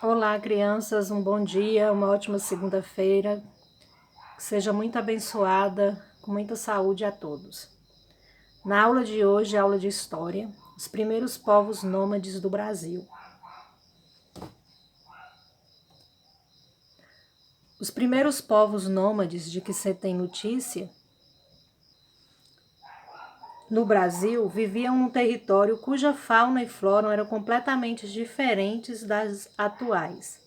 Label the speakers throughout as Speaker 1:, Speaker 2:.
Speaker 1: Olá, crianças, um bom dia, uma ótima segunda-feira, que seja muito abençoada, com muita saúde a todos. Na aula de hoje, aula de História, os primeiros povos nômades do Brasil. Os primeiros povos nômades de que se tem notícia no Brasil viviam num território cuja fauna e flora eram completamente diferentes das atuais.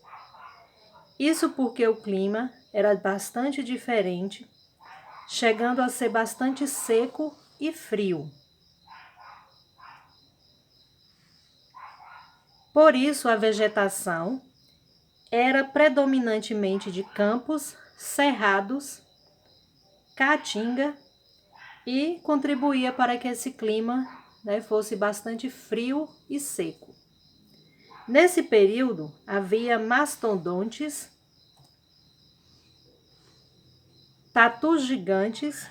Speaker 1: Isso porque o clima era bastante diferente, chegando a ser bastante seco e frio. Por isso, a vegetação era predominantemente de campos, cerrados, caatinga e contribuía para que esse clima fosse bastante frio e seco. Nesse período, havia mastodontes, tatus gigantes,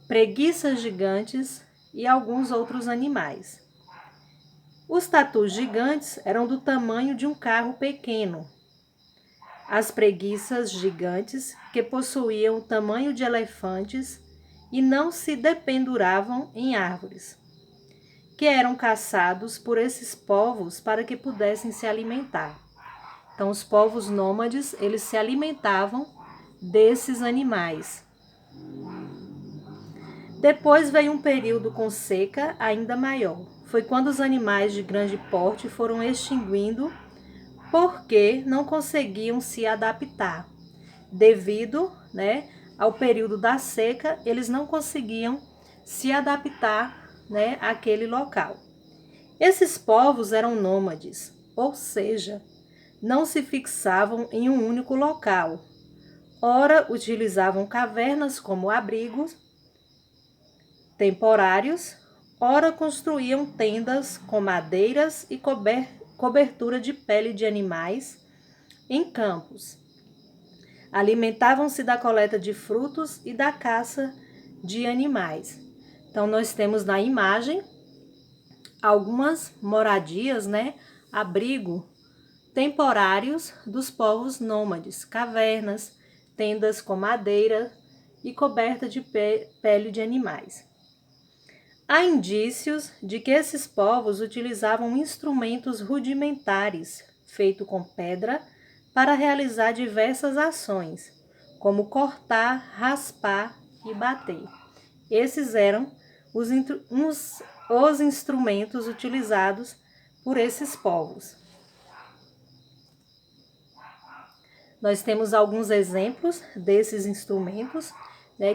Speaker 1: preguiças gigantes e alguns outros animais. Os tatus gigantes eram do tamanho de um carro pequeno. As preguiças gigantes, que possuíam o tamanho de elefantes e não se dependuravam em árvores, que eram caçados por esses povos para que pudessem se alimentar. Então, os povos nômades, eles se alimentavam desses animais. Depois veio um período com seca ainda maior. Foi quando os animais de grande porte foram extinguindo porque não conseguiam se adaptar. Devido ao período da seca, eles não conseguiam se adaptar àquele local. Esses povos eram nômades, ou seja, não se fixavam em um único local. Ora, utilizavam cavernas como abrigos temporários, ora construíam tendas com madeiras e cobertura de pele de animais em campos. Alimentavam-se da coleta de frutos e da caça de animais. Então, nós temos na imagem algumas moradias, abrigo temporários dos povos nômades, cavernas, tendas com madeira e coberta de pele de animais. Há indícios de que esses povos utilizavam instrumentos rudimentares, feitos com pedra, para realizar diversas ações, como cortar, raspar e bater. Esses eram os instrumentos utilizados por esses povos. Nós temos alguns exemplos desses instrumentos,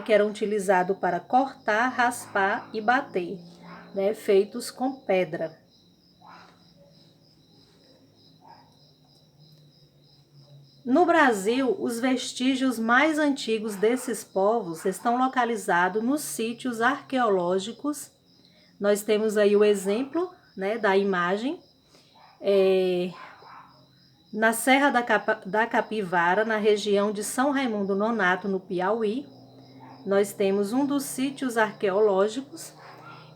Speaker 1: que eram utilizados para cortar, raspar e bater, feitos com pedra. No Brasil, os vestígios mais antigos desses povos estão localizados nos sítios arqueológicos. Nós temos aí o exemplo da imagem, na Serra da Capivara, na região de São Raimundo Nonato, no Piauí. Nós temos um dos sítios arqueológicos.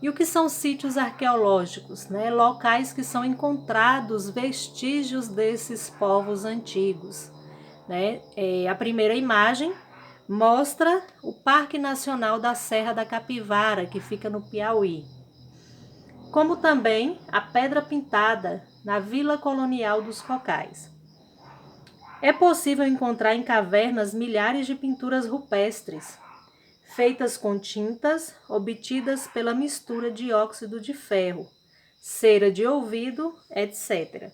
Speaker 1: E o que são sítios arqueológicos? Locais que são encontrados vestígios desses povos antigos. A primeira imagem mostra o Parque Nacional da Serra da Capivara, que fica no Piauí. Como também a Pedra Pintada, na Vila Colonial dos Cocais. É possível encontrar em cavernas milhares de pinturas rupestres, feitas com tintas obtidas pela mistura de óxido de ferro, cera de ouvido, etc.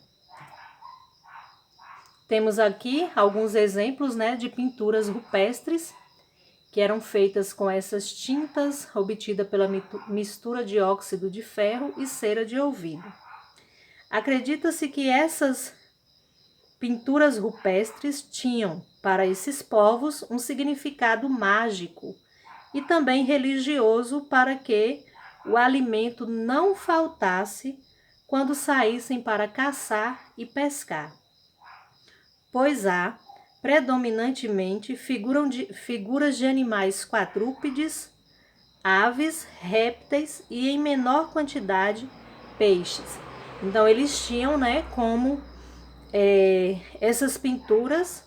Speaker 1: Temos aqui alguns exemplos de pinturas rupestres que eram feitas com essas tintas obtidas pela mistura de óxido de ferro e cera de ouvido. Acredita-se que essas pinturas rupestres tinham, para esses povos, um significado mágico e também religioso para que o alimento não faltasse quando saíssem para caçar e pescar. Pois há, predominantemente, figuras de animais quadrúpedes, aves, répteis e, em menor quantidade, peixes. Então, eles tinham como essas pinturas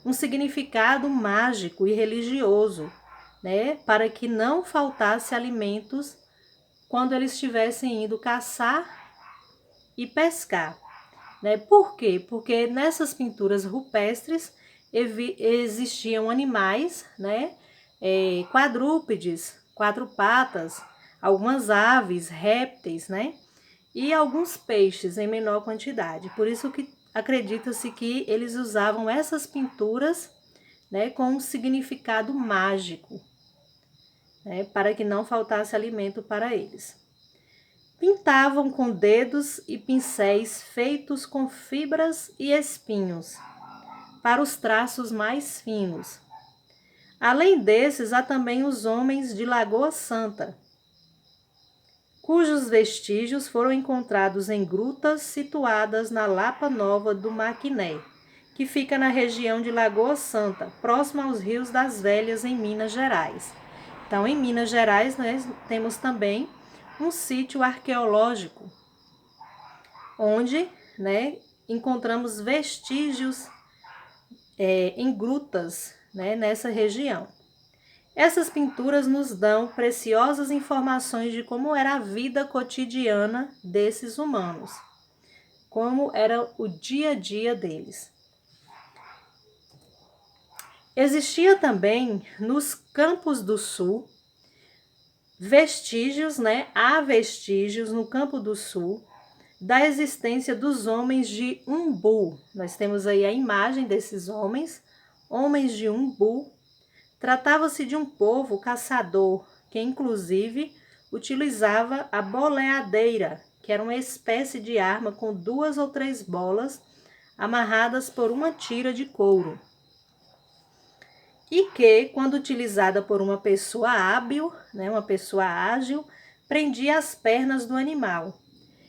Speaker 1: um significado mágico e religioso, né, para que não faltasse alimentos quando eles estivessem indo caçar e pescar, né? Por quê? Porque nessas pinturas rupestres existiam animais, né, quadrúpedes, quatro patas, algumas aves, répteis, né, e alguns peixes em menor quantidade. Por isso que acredita-se que eles usavam essas pinturas, né, com um significado mágico, né, para que não faltasse alimento para eles. Pintavam com dedos e pincéis feitos com fibras e espinhos, para os traços mais finos. Além desses, há também os homens de Lagoa Santa, cujos vestígios foram encontrados em grutas situadas na Lapa Nova do Maquiné, que fica na região de Lagoa Santa, próximo aos Rios das Velhas, em Minas Gerais. Então, em Minas Gerais, nós temos também um sítio arqueológico, onde, né, encontramos vestígios em grutas, né, nessa região. Essas pinturas nos dão preciosas informações de como era a vida cotidiana desses humanos, como era o dia a dia deles. Existia também nos Campos do Sul vestígios, né? Há vestígios no Campo do Sul da existência dos homens de Umbu. Nós temos aí a imagem desses homens de Umbu. Tratava-se de um povo caçador, que inclusive utilizava a boleadeira, que era uma espécie de arma com 2 ou 3 bolas amarradas por uma tira de couro. E que, quando utilizada por uma pessoa hábil, né, uma pessoa ágil, prendia as pernas do animal.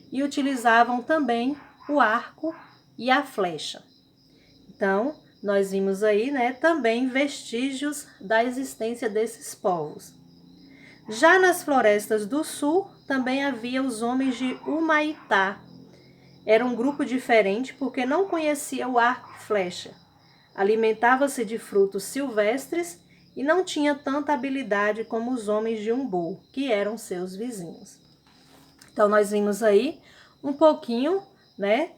Speaker 1: E utilizavam também o arco e a flecha. Então, nós vimos aí, né, também vestígios da existência desses povos. Já nas florestas do sul, também havia os homens de Humaitá. Era um grupo diferente porque não conhecia o arco e flecha. Alimentava-se de frutos silvestres e não tinha tanta habilidade como os homens de Umbu, que eram seus vizinhos. Então, nós vimos aí um pouquinho, né,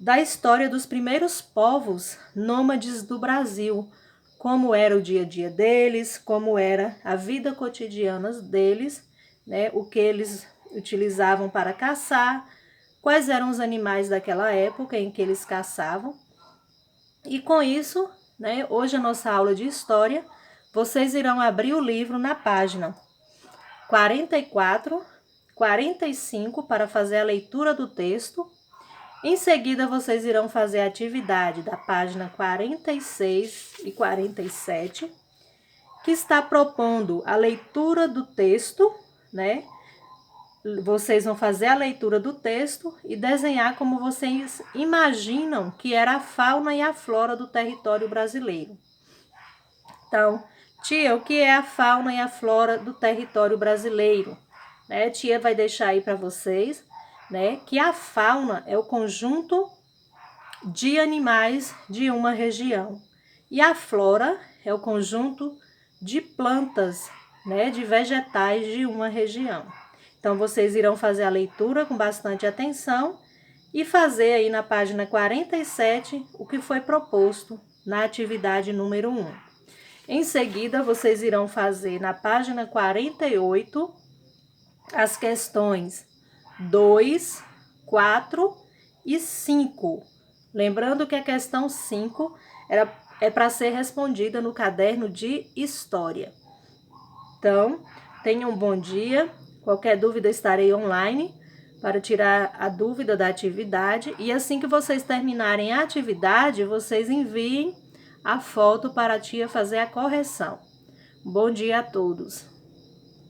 Speaker 1: da história dos primeiros povos nômades do Brasil, como era o dia a dia deles, como era a vida cotidiana deles, né, o que eles utilizavam para caçar, quais eram os animais daquela época em que eles caçavam. E com isso, né, hoje a nossa aula de história, vocês irão abrir o livro na página 44, 45 para fazer a leitura do texto. Em seguida, vocês irão fazer a atividade da página 46 e 47, que está propondo a leitura do texto, né? Vocês vão fazer a leitura do texto e desenhar como vocês imaginam que era a fauna e a flora do território brasileiro. Então, tia, o que é a fauna e a flora do território brasileiro? Né? Tia vai deixar aí para vocês, né, que a fauna é o conjunto de animais de uma região e a flora é o conjunto de plantas, né, de vegetais de uma região. Então, vocês irão fazer a leitura com bastante atenção e fazer aí na página 47 o que foi proposto na atividade número 1. Em seguida, vocês irão fazer na página 48 as questões 2, 4 e 5. Lembrando que a questão 5 é para ser respondida no caderno de História. Então, tenham um bom dia. Qualquer dúvida, estarei online para tirar a dúvida da atividade. E assim que vocês terminarem a atividade, vocês enviem a foto para a tia fazer a correção. Bom dia a todos!